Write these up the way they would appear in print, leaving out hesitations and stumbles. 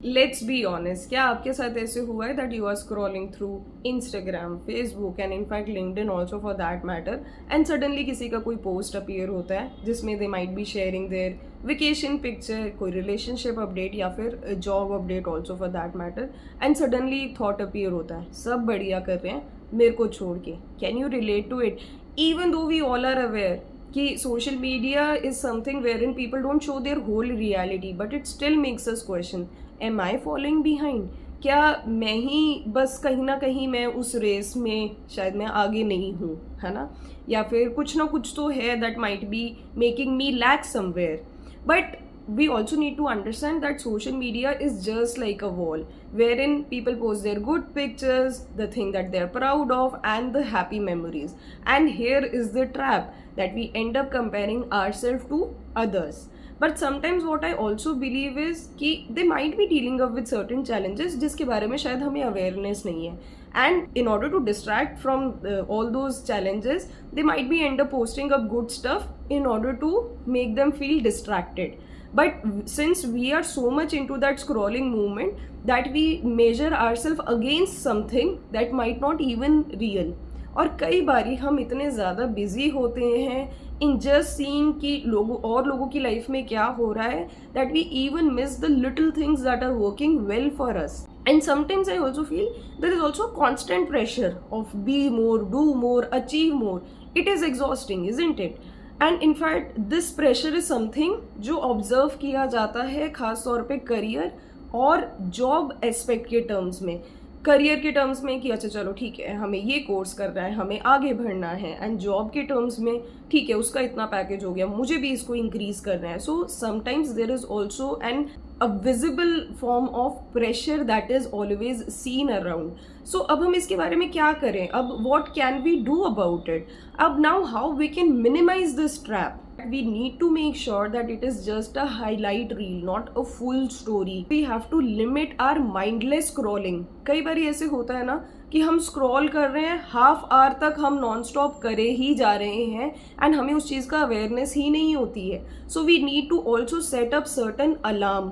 Let's be honest, क्या आपके साथ ऐसे हुआ है that you are scrolling through Instagram, Facebook and in fact LinkedIn also for that matter, and suddenly किसी का कोई पोस्ट अपीयर होता है जिसमें they might be sharing their vacation picture, कोई रिलेशनशिप अपडेट या फिर job update also for that matter, and suddenly thought appear होता है सब बढ़िया कर रहे हैं मेरे को छोड़ के. Can you relate to it? Even though we all are aware कि social media is something where in people don't show their whole reality, but it still makes us question, am I following behind? क्या मैं ही बस कहीं ना कहीं मैं उस race में शायद मैं आगे नहीं हूँ, है ना? या फिर कुछ ना कुछ तो है that might be making me lack somewhere. But we also need to understand that social media is just like a wall wherein people post their good pictures, the thing that they are proud of, and the happy memories. And here is the trap that we end up comparing ourselves to others. But sometimes what I also believe is कि they might be dealing up with certain challenges जिसके बारे में शायद हमें awareness नहीं है. And in order to distract from all those challenges, they might be end up posting up good stuff in order to make them feel distracted. But since we are so much into that scrolling movement that we measure ourselves against something that might not even real. और कई बारी हम इतने ज़्यादा busy होते हैं in just seeing कि लोगों की लाइफ में क्या हो रहा है that we even miss the little things that are working well for us. And sometimes I also feel there is also constant pressure of be more, do more, achieve more. It is exhausting, isn't it? And in fact this pressure is something जो observe किया जाता है खास तौर पे career और job aspect के terms में. करियर के टर्म्स में कि अच्छा चलो ठीक है हमें ये कोर्स करना है, हमें आगे बढ़ना है, एंड जॉब के टर्म्स में ठीक है उसका इतना पैकेज हो गया, मुझे भी इसको इंक्रीज करना है. So sometimes there is also an a visible form of pressure that is always seen around. So अब हम इसके बारे में क्या करें? अब what can we do about it? अब now how we can minimize this trap? We need to make sure that it is just a highlight reel, not a full story. We have to limit our mindless scrolling. कई बार ऐसे होता है ना कि हम scroll कर रहे हैं, हाफ आवर तक हम नॉन स्टॉप करे ही जा रहे हैं एंड हमें उस चीज़ का अवेयरनेस ही नहीं होती है. So we need to also set up certain alarm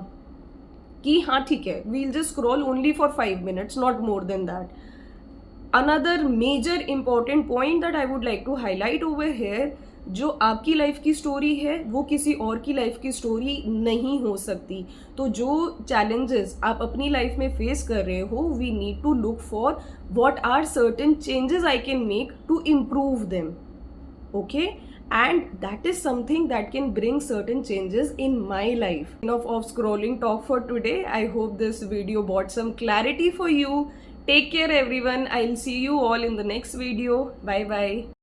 कि हाँ ठीक है we'll just scroll only for 5 minutes, not more than that. Another major important point that I would like to highlight over here, जो आपकी life की story है वो किसी और की लाइफ की स्टोरी नहीं हो सकती. तो जो चैलेंजेस आप अपनी लाइफ में फेस कर रहे हो, we need to look for what are certain changes I can make to improve them. Okay, and that is something that can bring certain changes in my life. Enough of scrolling talk for today. I hope this video brought some clarity for you. Take care everyone. I'll see you all in the next video. Bye bye.